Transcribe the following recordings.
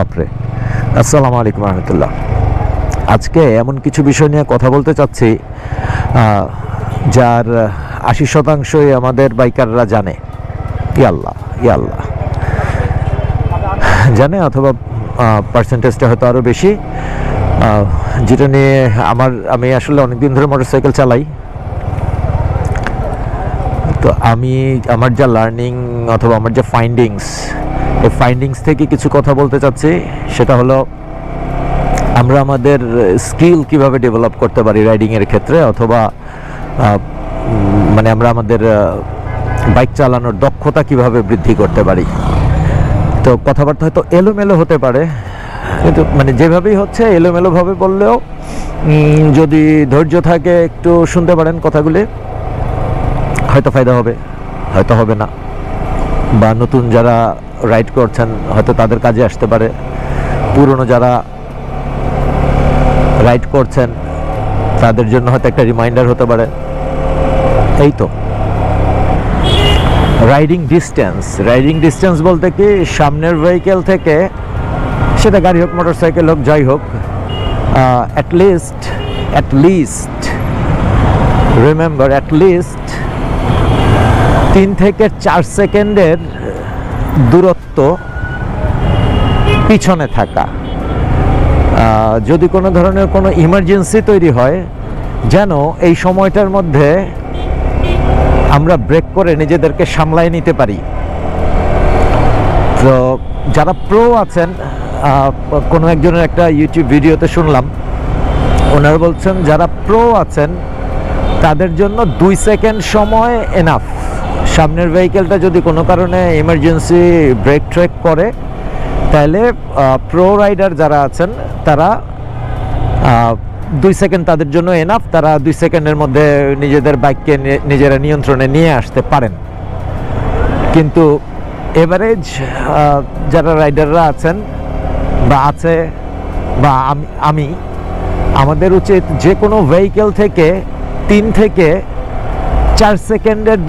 বাপরে। আসসালামু আলাইকুম রহমতুল্লাহ। আজকে এমন কিছু বিষয় নিয়ে কথা বলতে চাচ্ছি যার ৮০% আমাদের বাইকাররা জানে, ইয়াল্লাহ জানে, অথবা পার্সেন্টেজটা হয়তো আরও বেশি। যেটা নিয়ে আমি আসলে অনেকদিন ধরে মোটরসাইকেল চালাই। তো আমার যা লার্নিং অথবা আমার যে এই ফাইন্ডিংস থেকে কিছু কথা বলতে চাচ্ছি। সেটা হলো আমরা আমাদের স্কিল কিভাবে ডেভেলপ করতে পারি রাইডিংয়ের ক্ষেত্রে, অথবা মানে আমরা আমাদের বাইক চালানোর দক্ষতা কিভাবে বৃদ্ধি করতে পারি। তো কথাবার্তা হয়তো এলোমেলো হতে পারে, কিন্তু মানে যেভাবেই হচ্ছে এলোমেলোভাবে বললেও যদি ধৈর্য থাকে একটু শুনতে পারেন কথাগুলি, হয়তো ফায়দা হবে, হয়তো হবে না। বা নতুন যারা রাইড করছেন হয়তো তাদের কাজে আসতে পারে, পুরনো যারা রাইড করছেন তাদের জন্য হয়তো একটা রিমাইন্ডার হতে পারে। এই তো রাইডিং ডিস্টেন্স বলতে কি, সামনের ভেহিকেল থেকে, সেটা গাড়ি হোক মোটরসাইকেল হোক যাই হোক, অ্যাটলিস্ট রিমেম্বার, অ্যাটলিস্ট 3 থেকে 4 সেকেন্ডের দূরত্ব পিছনে থাকা। যদি কোনো ধরনের কোনো ইমার্জেন্সি তৈরি হয়, যেন এই সময়টার মধ্যে আমরা ব্রেক করে নিজেদেরকে সামলায় নিতে পারি। তো যারা প্রো আছেন, কোনো একজনের একটা ইউটিউব ভিডিওতে শুনলাম, ওনারা বলছেন যারা প্রো আছেন তাদের জন্য 2 সেকেন্ড সময় এনাফ। সামনের ভেহিকেলটা যদি কোনো কারণে ইমার্জেন্সি ব্রেক ট্রেক করে, তাহলে প্রো রাইডার যারা আছেন তারা 2 সেকেন্ড তাদের জন্য এনাফ। তারা 2 সেকেন্ডের মধ্যে নিজেদের বাইককে নিজেরা নিয়ন্ত্রণে নিয়ে আসতে পারেন। কিন্তু এভারেজ যারা রাইডাররা আছেন বা আছে বা আমাদের উচিত যে কোনো ভেহিকেল থেকে 3 থেকে 4 সেকেন্ডের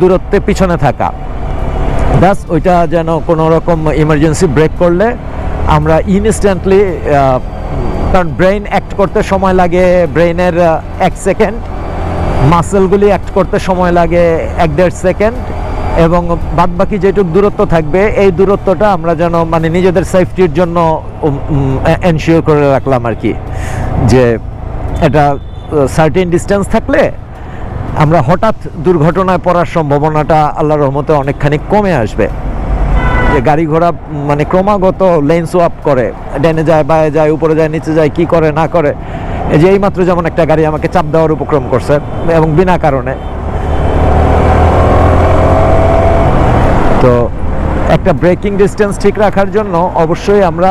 দূরত্বে পিছনে থাকা। ব্যাস, ওইটা যেন কোনো রকম ইমার্জেন্সি ব্রেক করলে আমরা ইনস্ট্যান্টলি, কারণ ব্রেইন অ্যাক্ট করতে সময় লাগে, ব্রেইনের 1 সেকেন্ড, মাসেলগুলি অ্যাক্ট করতে সময় লাগে 1-1.5 সেকেন্ড, এবং বাদবাকি যেটুকু দূরত্ব থাকবে এই দূরত্বটা আমরা যেন মানে নিজেদের সেফটির জন্য এনশিওর করে রাখলাম আর কি, যে এটা সার্টেন ডিস্টেন্স থাকলে আমরা হঠাৎ দুর্ঘটনায় পড়ার সম্ভাবনাটা আল্লাহর রহমতে অনেকখানি কমে আসবে। যে গাড়ি ঘোড়া মানে ক্রমাগত লেন সোয়াপ করে, ডানে যায় বায়ে যায়, উপরে যায় নিচে যায়, কি করে না করে। এই যে এইমাত্র যেমন একটা গাড়ি আমাকে চাপ দেওয়ার উপক্রম করছে, এবং বিনা কারণে। তো একটা ব্রেকিং ডিস্টেন্স ঠিক রাখার জন্য অবশ্যই আমরা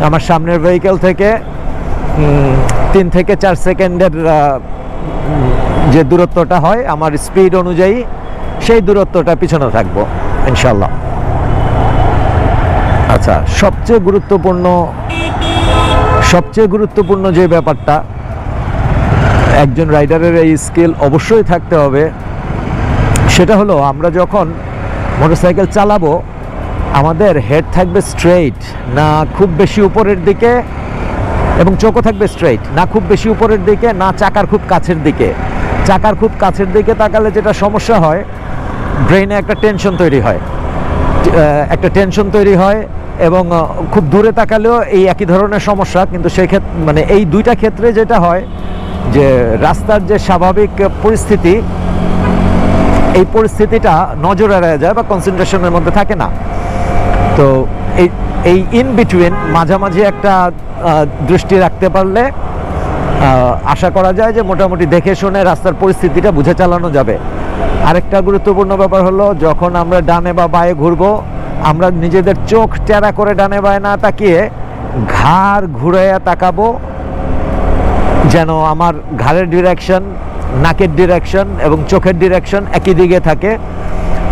আমার সামনের ভেহিকেল থেকে 3 থেকে 4 সেকেন্ডের যে দূরত্বটা হয় আমার স্পিড অনুযায়ী, সেই দূরত্বটা পিছনে থাকবো ইনশাল্লাহ। আচ্ছা, সবচেয়ে গুরুত্বপূর্ণ যে ব্যাপারটা, একজন রাইডারের এই স্কিল অবশ্যই থাকতে হবে, সেটা হলো আমরা যখন মোটরসাইকেল চালাবো আমাদের হেড থাকবে স্ট্রেইট, না খুব বেশি উপরের দিকে, এবং চোখও থাকবে স্ট্রেইট, না খুব বেশি উপরের দিকে, না চাকার খুব কাছের দিকে। চাকার খুব কাছের দিকে তাকালে যেটা সমস্যা হয়, ব্রেইনে একটা টেনশন তৈরি হয়, এবং খুব দূরে তাকালেও এই একই ধরনের সমস্যা। কিন্তু সেই ক্ষেত্রে মানে এই দুইটা ক্ষেত্রে যেটা হয় যে রাস্তার যে স্বাভাবিক পরিস্থিতি, এই পরিস্থিতিটা নজর এড়ায় যায় বা কনসেন্ট্রেশনের মধ্যে থাকে না। তো এই ইন বিটুইন মাঝামাঝি একটা দৃষ্টি রাখতে পারলে আশা করা যায় যে মোটামুটি দেখে শুনে রাস্তার পরিস্থিতিটা বুঝে চালানো যাবে। আরেকটা গুরুত্বপূর্ণ ব্যাপার হলো, যখন আমরা ডানে বা বাঁয়ে ঘুরবো, আমরা নিজেদের চোখ টেরা করে ডানে বাঁয়ে না তাকিয়ে ঘাড় ঘুরাইয়া তাকাবো, যেন আমার ঘাড়ের ডিরেকশন, নাকের ডিরেকশন এবং চোখের ডিরেকশন একই দিকে থাকে।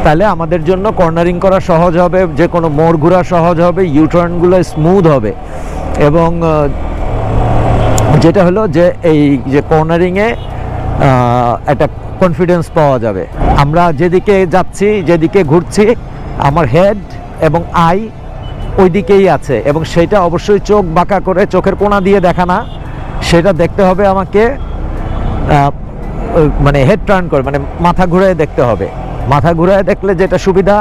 তাহলে আমাদের জন্য কর্নারিং করা সহজ হবে, যে কোনো মোড় ঘোরা সহজ হবে, ইউটার্নগুলো স্মুথ হবে, এবং যেটা হলো যে এই যে কর্নারিংয়ে একটা কনফিডেন্স পাওয়া যাবে। আমরা যেদিকে যাচ্ছি, যেদিকে ঘুরছি, আমার হেড এবং আই ওই দিকেই আছে, এবং সেটা অবশ্যই চোখ বাঁকা করে, চোখের কোণা দিয়ে দেখা না, সেটা দেখতে হবে আমাকে মানে হেড টার্ন করে, মানে মাথা ঘুরিয়ে দেখতে হবে। মাথা ঘুরিয়ে দেখলে যেটা সুবিধা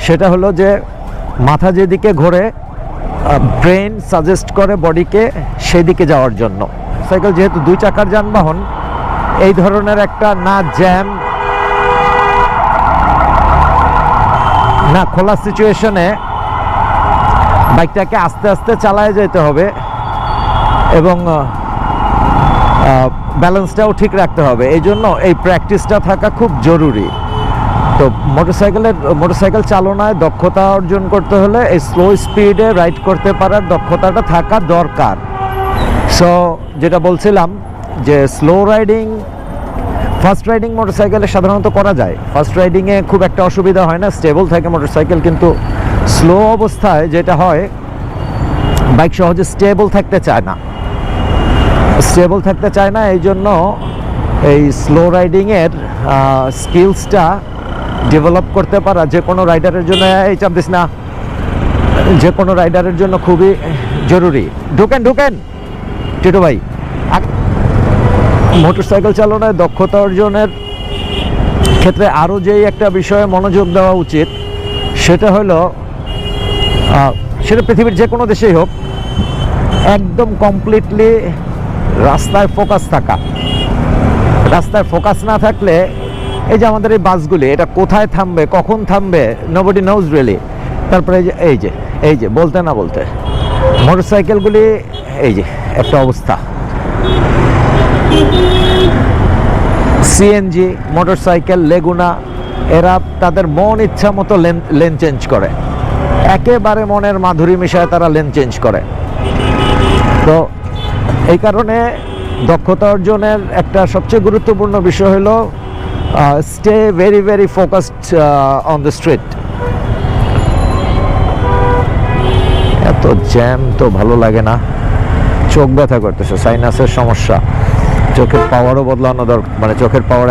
সেটা হলো যে মাথা যেদিকে ঘোরে ব্রেন সাজেস্ট করে বডিকে সেদিকে যাওয়ার জন্য। সাইকেল যেহেতু 2 চাকার যানবাহন, এই ধরনের একটা না জ্যাম না খোলা সিচুয়েশনে বাইকটাকে আস্তে আস্তে চালায় যেতে হবে, এবং ব্যালেন্সটাও ঠিক রাখতে হবে। এই জন্য এই প্র্যাকটিসটা থাকা খুব জরুরি। তো মোটরসাইকেল চালনায় দক্ষতা অর্জন করতে হলে এই স্লো স্পিডে রাইড করতে পারার দক্ষতাটা থাকা দরকার। সো যেটা বলছিলাম যে স্লো রাইডিং, ফাস্ট রাইডিং মোটরসাইকেলে সাধারণত করা যায়। ফাস্ট রাইডিংয়ে খুব একটা অসুবিধা হয় না, স্টেবল থাকে মোটরসাইকেল। কিন্তু স্লো অবস্থায় যেটা হয়, বাইক সহজে স্টেবল থাকতে চায় না। এই জন্য এই স্লো রাইডিংয়ের স্কিলসটা ডেভেলপ করতে পারা যে কোনো রাইডারের জন্য, এই চাপ দিস না, যে কোনো রাইডারের জন্য খুবই জরুরি। ঢুকেন টিটু ভাই। মোটরসাইকেল চালনায় দক্ষতা অর্জনের ক্ষেত্রে আরও যেই একটা বিষয়ে মনোযোগ দেওয়া উচিত, সেটা হলো সেটা পৃথিবীর যে কোনো দেশেই হোক, একদম কমপ্লিটলি রাস্তায় ফোকাস থাকা। রাস্তায় ফোকাস না থাকলে, এই যে আমাদের এই বাসগুলি, এটা কোথায় থামবে, কখন থামবে, নোবডি নোজ রিয়েলি। তারপরে এই যে বলতে না বলতে মোটরসাইকেলগুলি, এই যে একটা অবস্থা। সিএনজি মোটরসাইকেল, লেগুনা, এরা তাদের মন ইচ্ছা মতো লেন চেঞ্জ করে, একেবারে মনের মাধুরী মিশায় তারা লেন চেঞ্জ করে। তো এই কারণে দক্ষতা অর্জনের একটা সবচেয়ে গুরুত্বপূর্ণ বিষয় হলো stay very very focused on the street. এত জ্যাম তো ভালো লাগে না, চোখ ব্যথা করতেছে, সাইনাসের সমস্যা, চোখের পাওয়ারও বদলানো দরকার, মানে চোখের পাওয়ার,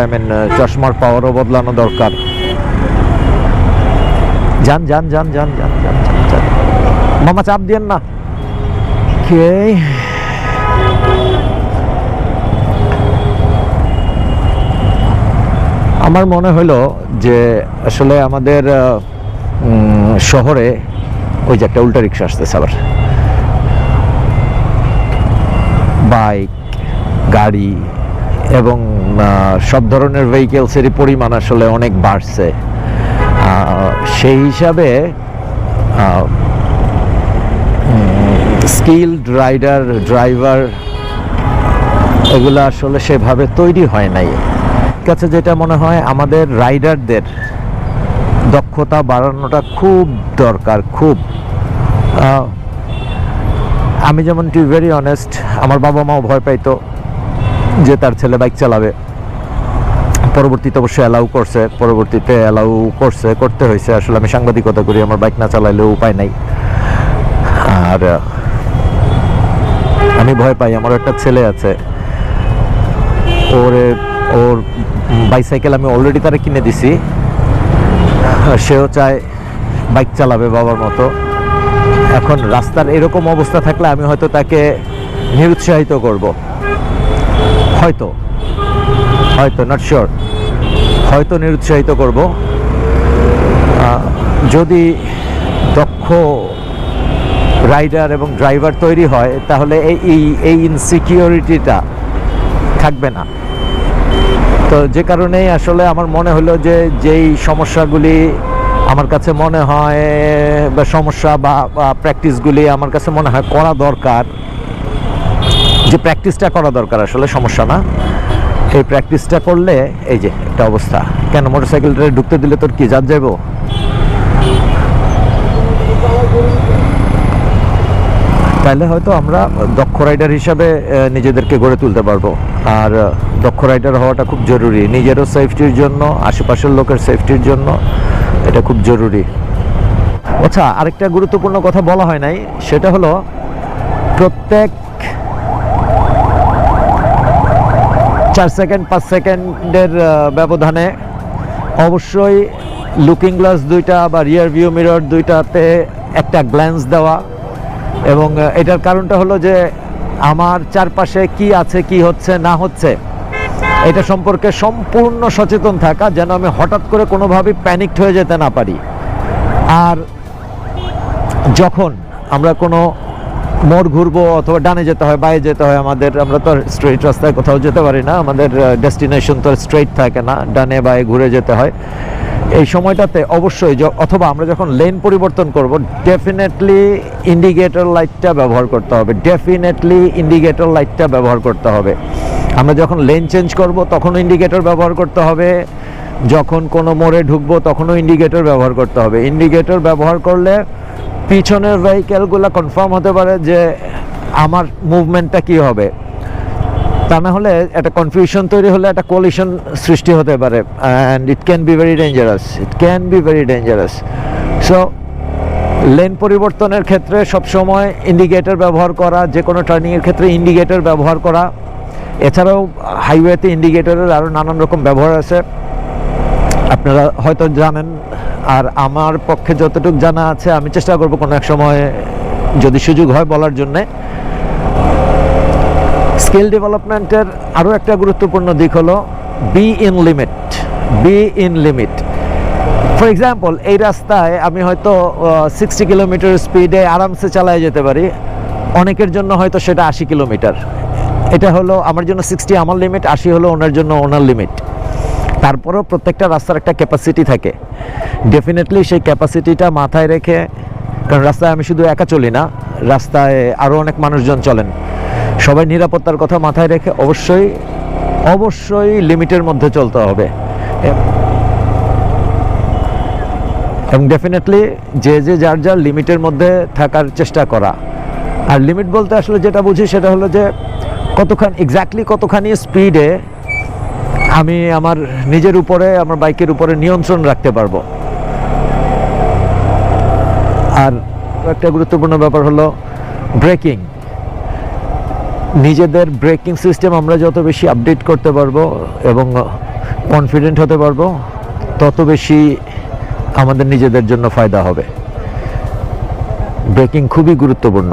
চশমার পাওয়ারও বদলানো দরকার। যান মামা, চাপ দিয়েন না। আমার মনে হলো যে আসলে আমাদের শহরে ওই যে একটা উল্টা রিক্সা আসতেছে, আবার বাইক, গাড়ি এবং সব ধরনের ভেহিকেলসেরই পরিমাণ আসলে অনেক বাড়ছে। সেই হিসাবে স্কিলড ড্রাইভার এগুলো আসলে সেভাবে তৈরি হয় নাই। কাছে যেটা মনে হয়, আমাদের রাইডারদের দক্ষতা বাড়ানোটা খুব দরকার, খুব। আমি যেমন টু ভেরি অনেস্ট, আমার বাবা মাও ভয় পাইতো যে তার ছেলে বাইক চালাবে। পরবর্তীতে অবশ্যই করতে হয়েছে। আসলে আমি সাংবাদিকতা করি, আমার বাইক না চালাইলেও উপায় নাই। আর আমি ভয় পাই, আমার একটা ছেলে আছে, ওর বাইসাইকেল আমি অলরেডি তারা কিনে দিছি, সেও চায় বাইক চালাবে বাবার মতো। এখন রাস্তার এরকম অবস্থা থাকলে আমি হয়তো তাকে নিরুৎসাহিত করব, হয়তো নট শিওর, হয়তো নিরুৎসাহিত করব। যদি দক্ষ রাইডার এবং ড্রাইভার তৈরি হয়, তাহলে এই ইনসিকিউরিটিটা থাকবে না। তো যে কারণেই আসলে আমার মনে হলো যে যেই সমস্যাগুলি আমার কাছে মনে হয়, বা সমস্যা বা প্র্যাকটিসগুলি আমার কাছে মনে হয় করা দরকার, যে প্র্যাকটিসটা করা দরকার, আসলে সমস্যা না, এই প্র্যাকটিসটা করলে, এই যে একটা অবস্থা, কেন মোটরসাইকেলটা ঢুকতে দিলে তোর কি জাত যাবো? তাহলে হয়তো আমরা দক্ষ রাইডার হিসাবে নিজেদেরকে গড়ে তুলতে পারবো। আর দক্ষ রাইডার হওয়াটা খুব জরুরি, নিজেরও সেফটির জন্য, আশেপাশের লোকের সেফটির জন্য এটা খুব জরুরি। আচ্ছা, আরেকটা গুরুত্বপূর্ণ কথা বলা হয় নাই, সেটা হলো প্রত্যেক 4 সেকেন্ড 5 সেকেন্ডের ব্যবধানে অবশ্যই লুকিং গ্লাস 2টা বা রিয়ার ভিউ মিরর 2টাতে একটা গ্ল্যান্স দেওয়া, এবং এটার কারণটা হলো যে আমার চারপাশে কি আছে কি হচ্ছে না হচ্ছে এটা সম্পর্কে সম্পূর্ণ সচেতন থাকা, যেন আমি হঠাৎ করে কোনোভাবেই প্যানিকড হয়ে যেতে না পারি। আর যখন আমরা কোনো মোড় ঘুরবো অথবা ডানে যেতে হয় বাইরে যেতে হয় আমাদের, আমরা তো স্ট্রেইট রাস্তায় কোথাও যেতে পারি না, আমাদের ডেস্টিনেশন তো স্ট্রেইট থাকে না, ডানে বায়ে ঘুরে যেতে হয়। এই সময়টাতে অবশ্যই অথবা আমরা যখন লেন পরিবর্তন করব, ডেফিনেটলি ইন্ডিকেটর লাইটটা ব্যবহার করতে হবে, ডেফিনেটলি ইন্ডিকেটর লাইটটা ব্যবহার করতে হবে। আমরা যখন লেন চেঞ্জ করব তখনও ইন্ডিকেটর ব্যবহার করতে হবে, যখন কোনো মোড়ে ঢুকবো তখনও ইন্ডিকেটর ব্যবহার করতে হবে। ইন্ডিকেটর ব্যবহার করলে পিছনের ভেহিকেলগুলো কনফার্ম হতে পারে যে আমার মুভমেন্টটা কি হবে, তা না হলে একটা কনফিউশন তৈরি হলে একটা কোলিশন সৃষ্টি হতে পারে, and it can be very dangerous, it can be very dangerous. So lane পরিবর্তনের ক্ষেত্রে সবসময় ইন্ডিকেটর ব্যবহার করা, যে কোনো টার্নিংয়ের ক্ষেত্রে ইন্ডিকেটর ব্যবহার করা। এছাড়াও হাইওয়েতে ইন্ডিকেটরের আরও নানান রকম ব্যবহার আছে, আপনারা হয়তো জানেন, আর আমার পক্ষে যতটুকু জানা আছে আমি চেষ্টা করব কোনো এক সময় যদি সুযোগ হয় বলার জন্যে। স্কিল ডেভেলপমেন্টের আরও একটা গুরুত্বপূর্ণ দিক হলো be in limit, be in limit. For example, এই রাস্তায় আমি হয়তো 60 কিলোমিটার স্পিডে আরামসে চালায় যেতে পারি, অনেকের জন্য হয়তো সেটা 80 কিলোমিটার। এটা হলো আমার জন্য 60 আমার লিমিট, 80 হলো ওনার জন্য ওনার লিমিট। তারপরেও প্রত্যেকটা রাস্তার একটা ক্যাপাসিটি থাকে, ডেফিনেটলি সেই ক্যাপাসিটিটা মাথায় রেখে, কারণ রাস্তায় আমি শুধু একা চলি না, রাস্তায় আরও অনেক মানুষজন চলেন, সবাই নিরাপত্তার কথা মাথায় রেখে অবশ্যই অবশ্যই লিমিটের মধ্যে চলতে হবে। এবং ডেফিনেটলি যে যার যার লিমিটের মধ্যে থাকার চেষ্টা করা। আর লিমিট বলতে আসলে যেটা বুঝি সেটা হলো যে কতখানি স্পিডে আমি আমার নিজের উপরে, আমার বাইকের উপরে নিয়ন্ত্রণ রাখতে পারবো। আর একটা গুরুত্বপূর্ণ ব্যাপার হলো ব্রেকিং। নিজেদের ব্রেকিং সিস্টেম আমরা যত বেশি আপডেট করতে পারবো এবং কনফিডেন্ট হতে পারবো, তত বেশি আমাদের নিজেদের জন্য ফায়দা হবে। ব্রেকিং খুবই গুরুত্বপূর্ণ।